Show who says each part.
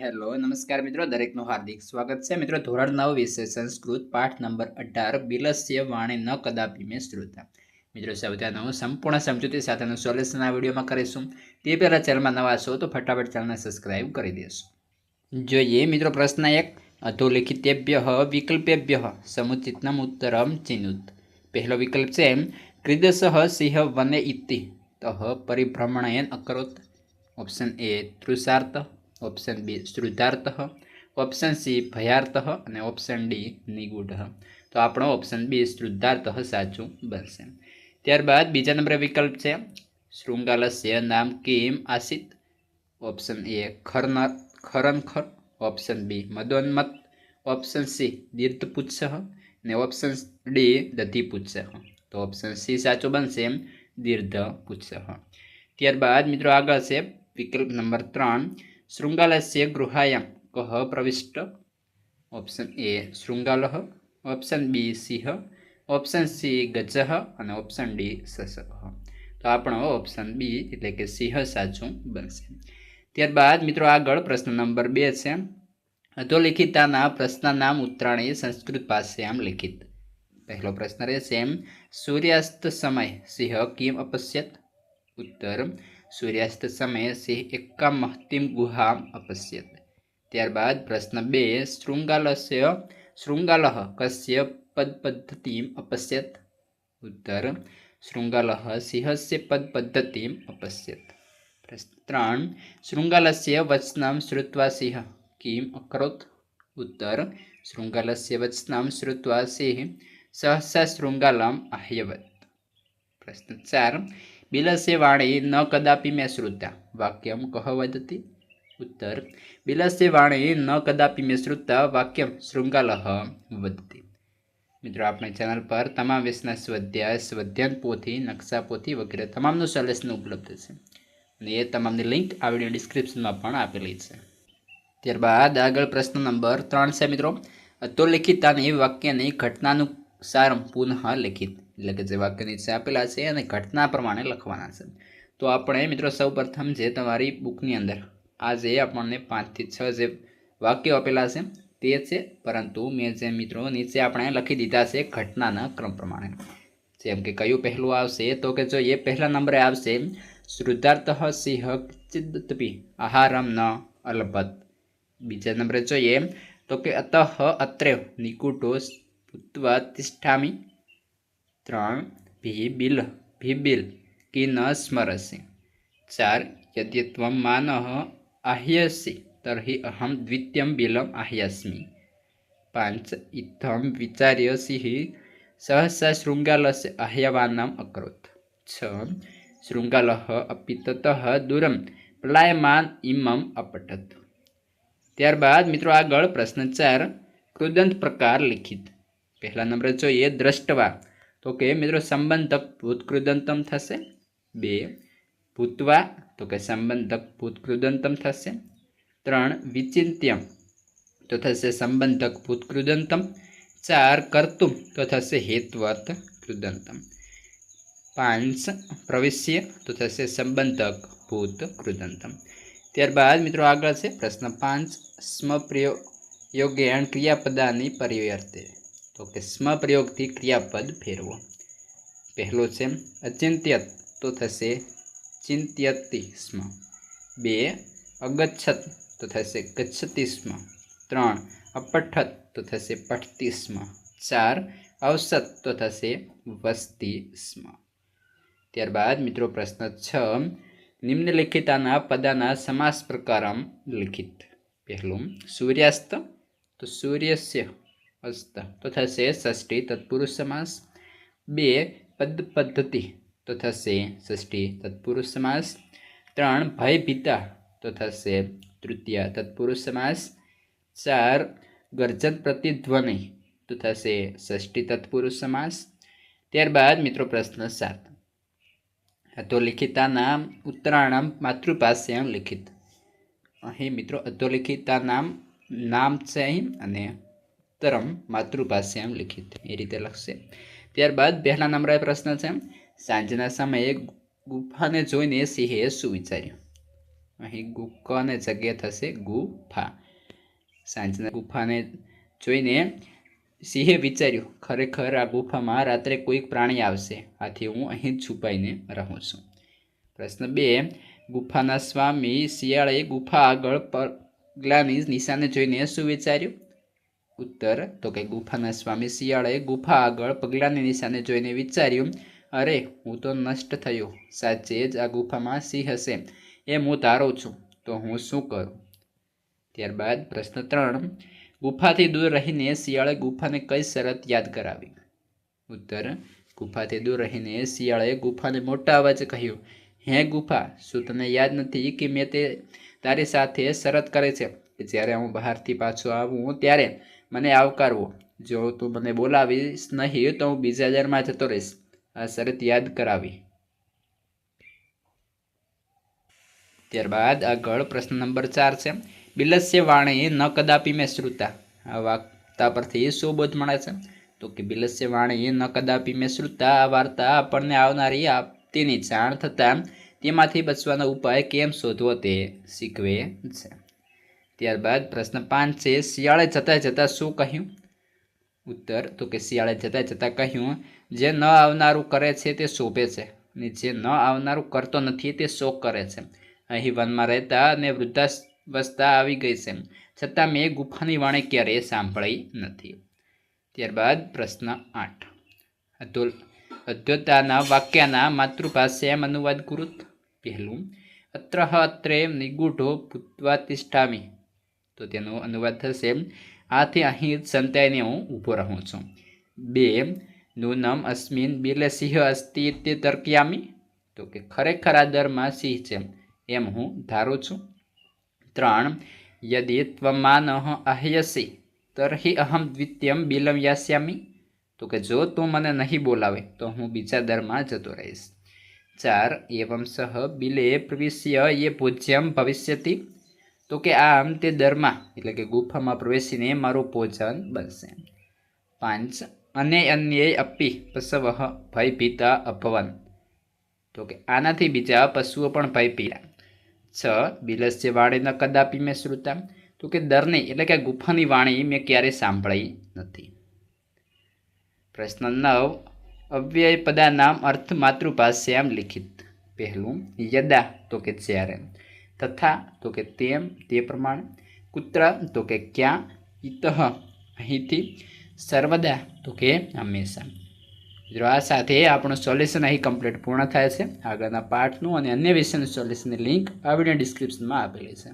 Speaker 1: Hello નમસ્કાર મિત્રો, દરેકનું હાર્દિક સ્વાગત છે. મિત્રો ધોરણ 9 વિષય સંસ્કૃત પાઠ નંબર 18 બિલસ્ય વાણી ન કદાપી મેં શ્રુતા. મિત્રો સૌથી નવું સંપૂર્ણ સમજૂતી સાથેનું સોલ્યુશન આ વિડીયોમાં કરીશું. તે પહેલાં ચેનલમાં નવા છો તો ફટાફટ ચેનલને સબસ્ક્રાઇબ કરી દેશો. જોઈએ મિત્રો, પ્રશ્ન 1 અધોલિખિતેભ્ય વિકલ્પેભ્ય સમુચિતમ ઉત્તરમ ચિનુત. પહેલો વિકલ્પ છે ક્રીદસઃ સિંહ વને ઇતિ તઃ પરિભ્રમણયન અકરોત. ઓપ્શન એ તૃષાર્થ, ઓપ્શન બી શ્રુતાર્થ, ઓપ્શન સી ભયાર્થ અને ઓપ્શન ડી નિગૂઢ. તો આપણો ઓપ્શન બી શ્રુતાર્થ સાચું બનશે. ત્યારબાદ બીજા નંબરે વિકલ્પ છે શૃંગાલસ્ય નામ કિમ આસિત. ઓપ્શન એ ખરનખર, ઓપ્શન બી મદોન્મત, ઓપ્શન સી દીર્ઘપુચ્છ અને ઓપ્શન ડી દધિપુચ્છ. તો ઓપ્શન સી સાચું બનશે દીર્ઘપુચ્છ. ત્યારબાદ મિત્રો આગળ છે વિકલ્પ નંબર 3 શૃંગાલસ્ય ગૃહાયામ કહ પ્રવિષ્ટ. ઓપ્શન એ શૃંગાલ, ઓપ્શન બી સિંહ, ઓપ્શન સી ગજ અને ઓપ્શન ડી સસક. તો આપણો ઓપ્શન બી એટલે કે સિંહ સાચું બનશે. ત્યારબાદ મિત્રો આગળ પ્રશ્ન નંબર 2 છે અધોલિખિતાના પ્રશ્ન નામ ઉત્તરાણી સંસ્કૃત ભાષાયામ લિખિત. પહેલો પ્રશ્ન રહેશે સૂર્યાસ્ત સમય સિંહ કિમ અપશ્યત. ઉત્તર સૂર્યાસ્ત સમયે સિંહ એકામ મહતીમ ગુહામ અપશ્યત. ત્યારબાદ પ્રશ્ન 2 શૃંગાલઃ કસ્ય પદપદ્ધતિમ અપશ્યત. ઉત્તર શૃંગાલઃ સિંહસ્ય પદપદ્ધતિમ અપશ્યત. પ્રશ્ન 3 શૃંગાલસ્ય વચનમ શ્રુત્વા સિંહ કિમ અકરોત. ઉત્તર શૃંગાલસ્ય વચનમ શ્રુત્વા સિંહ સહસા શૃંગાલમ આહ્યવત. પ્રશ્ન 4 બિલસ્ય વાણી ન કદાપી મેં શ્રુતા વાક્યમ કહ વદતિ. ઉત્તર બિલસ્ય વાણી ન કદાપી મેં શ્રુતા વાક્યમ શૃંગાલઃ વદતિ. મિત્રો આપણી ચેનલ પર તમામ વિષયના સ્વાધ્યાય, સ્વાધ્યાયન પોથી, નકશા પોથી વગેરે તમામનું સોલ્યુશન ઉપલબ્ધ છે અને એ તમામની લિંક આ વિડીયો ડિસ્ક્રિપ્શનમાં પણ આપેલી છે. ત્યારબાદ આગળ પ્રશ્ન નંબર 3 છે મિત્રો અધોલિખિતાની વાક્યની ઘટનાનું સાર પુનઃ લિખિત. એટલે કે જે વાક્ય નીચે આપેલા છે અને ઘટના પ્રમાણે લખવાના છે. તો આપણે મિત્રો સૌ પ્રથમ જે તમારી બુકની અંદર આ જે આપણને 5 થી 6 જે વાક્યો આપેલા છે તે છે, પરંતુ મેં જે મિત્રો નીચે આપણે લખી દીધા છે ઘટનાના ક્રમ પ્રમાણે. જેમ કે કયું પહેલું આવશે તો કે જોઈએ પહેલા નંબરે આવશે શ્રુતાર્થ સિંહ ચિદતપી આહારમ ન અલભત. બીજા નંબરે જોઈએ તો કે અતઃ અત્રેવ નિકુટો ભૂત્વા તિષ્ઠામિ. 3 ભીબિલ કી ન સ્મરસि. 4 યદ્ય ત્વમ માનઃ આહ્યસि તર્હિ અહમ દ્વિતીયમ બિલમ આહ્યસ્મિ. 5 ઇત્થમ વિચાર્ય સિંહ સહસા શૃંગાલસ્ય આહ્યવાનમ અકરોત. 6 શૃંગાલઃ અપિ તતઃ દૂરમ પલાયમાન ઇમમ અપઠત. ત્યારબાદ મિત્રો આગળ પ્રશ્ન 4 કૃદંત પ્રકાર લિખિત. પહેલા નંબરે જોઈએ દ્રષ્ટવા. તો કે મિત્રો સંબંધક ભૂતકૃદંતમ થશે. 2 ભૂતવા તો કે સંબંધક ભૂતકૃદંતમ થશે. 3 વિચિંત્યમ તો થશે સંબંધક ભૂતકૃદંતમ. 4 કર્તુમ તો થશે હેત્વર્થ કૃદંતમ. 5 પ્રવિશ્ય તો થશે સંબંધક ભૂતકૃદંતમ. ત્યારબાદ મિત્રો આગળ છે પ્રશ્ન 5 સ્મ પ્રયોગેણ ક્રિયાપદાની પરિવર્તે. તો કે સ્મ પ્રયોગથી ક્રિયાપદ ફેરવો. પહેલો છે અચિંત્યત તો થશે ચિંત્યતિ સ્મ. 2 અગચ્છત તો થશે ગચ્છતિ સ્મ. 3 અપઠત તો થશે પઠતી સ્મ. 4 અવસત તો થશે વસતી સ્મ. ત્યારબાદ મિત્રો પ્રશ્ન 6 નિમ્નલિખિતાના પદાના સમાસ પ્રકારમ લિખિત. પહેલું સૂર્યાસ્ત તો સૂર્યસ્ય અસ્ત તો થશે ષષ્ઠી તત્પુરુષ સમાસ. 2 પદ પદ્ધતિ તો થશે ષષ્ઠી તત્પુરુષ સમાસ. 3 ભયભીતા તો થશે તૃતીય તત્પુરુષ સમાસ. 4 ગર્જન પ્રતિધ્વનિ તો થશે ષષ્ઠી તત્પુરુષ સમાસ. ત્યારબાદ મિત્રો પ્રશ્ન 7 અધોલિખિતાના ઉત્તરાણામ માતૃભાષાયામ લિખિત. અહીં મિત્રો અધોલિખિતાનામ નામ છે અહીં અને ઉત્તરમ માતૃભાષાયામ લિખિત એ રીતે લખશે. ત્યારબાદ પહેલા નંબરે પ્રશ્ન છે સાંજના સમયે ગુફાને જોઈને સિંહે શું વિચાર્યું. અહીં કને જગ્યા થશે ગુફા। સાંજના ગુફાને જોઈને સિંહે વિચાર્યું, ખરેખર આ ગુફામાં રાત્રે કોઈક પ્રાણી આવશે, આથી હું અહીં જ છુપાઈને રહું છું। પ્રશ્ન 2, ગુફાના સ્વામી શિયાળે ગુફા આગળ પગલાંની નિશાને જોઈને શું વિચાર્યું? ઉત્તર તો કે ગુફાના સ્વામી શિયાળે ગુફા આગળ પગલાંની નિશાને જોઈને વિચાર્યું, અરે હું તો નષ્ટ થયો, સાચે જ આ ગુફામાં સિંહ હશે એમ હું ધારું છું, તો હું શું કરું? ત્યારબાદ પ્રશ્ન 3, ગુફાથી દૂર રહીને શિયાળે ગુફાને કઈ શરત યાદ કરાવી? ઉત્તર, ગુફાથી દૂર રહીને શિયાળે ગુફાને મોટા અવાજે કહ્યું, હે ગુફા, શું તને યાદ નથી કે મેં તારી સાથે શરત કરી છે કે જ્યારે હું બહારથી પાછો આવું ત્યારે મને આવકારવો, જો તું મને બોલાવીશ નહીં તો હું બીજા દરમાં જતો રહીશ, આ શરત યાદ કરાવી। ત્યારબાદ આગળ પ્રશ્ન નંબર 4 છે, બિલસ્ય વાણી ન કદાપી મેં શ્રુતા, આ વાર્તા પરથી શું બોધ મળે છે? તો કે બિલસ્ય વાણી ન કદાપી મેં શ્રુતા, આ વાર્તા આપણને આવનારી આપતીની જાણ થતાં તેમાંથી બચવાનો ઉપાય કેમ શોધવો તે શીખવે છે। ત્યારબાદ પ્રશ્ન 5 છે, શિયાળે જતાં જતાં શું કહ્યું? ઉત્તર તો કે શિયાળે જતાં જતાં કહ્યું, જે ન આવનારું કરે છે તે શોભે છે, અને જે ન આવનારું કરતો નથી તે શોક કરે છે। અહીં વનમાં રહેતા અને વૃદ્ધાવસ્થા આવી ગઈ છે, છતાં મેં ગુફાની વાણી ક્યારેય સાંભળી નથી। ત્યારબાદ પ્રશ્ન 8, અદ્વૈતાના વાક્યના માતૃભાષામાં અનુવાદ કૃત। પહેલું, અત્ર અત્રે નિગૂઢો ભૂત્વા તિષ્ઠામિ, તો તેનો અનુવાદ થશે, આથી અહીં જ સંતાઈને હું ઊભો રહું છું। 2, નૂનમ અસ્મિન બિલે સિંહ અસ્તિ તે તર્કયામિ, તો કે ખરેખર આ દરમાં સિંહ છે એમ હું ધારું છું। 3, યદિ ત્વમાનઃ આહ્યસી તર્હિ અહમ દ્વિતીયમ બિલમ યાસ્યામિ, તો કે જો તું મને નહીં બોલાવે તો હું બીજા દરમાં જતો રહીશ। 4, એવમ સહ બિલે પ્રવિશ્ય યે ભોજ્યમ ભવિષ્યતિ, તો કે આમ તે દરમાં એટલે કે ગુફામાં પ્રવેશીને મારું ભોજન બનશે। 5, અને અન્ય અપી પશવઃ ભયભીતા અભવન, તો કે આનાથી બીજા પશુઓ પણ ભયભીતા। 6, બિલસ્ય વાણી ન કદાપી મેં શ્રુતા, તો કે ડરની એટલે કે ગુફાની વાણી મેં ક્યારેય સાંભળી નથી। પ્રશ્ન 9, અવ્યય પદાનામ અર્થ માતૃભાષાયામ લિખિત। પહેલું, યદા તો કે જ્યારે, તથા તો કે તેમ તે પ્રમાણે, કુત્ર તો કે ક્યાં, ઇતઃ અહીંથી, સર્વદા તો કે હંમેશા। મિત્રો આ સાથે આપણું સોલ્યુશન અહીં કમ્પ્લીટ પૂર્ણ થાય છે। આગળના પાઠનું અને અન્ય વિષયનું સોલ્યુશનની લિંક આ વિડીયો ડિસ્ક્રિપ્શનમાં આપેલી છે।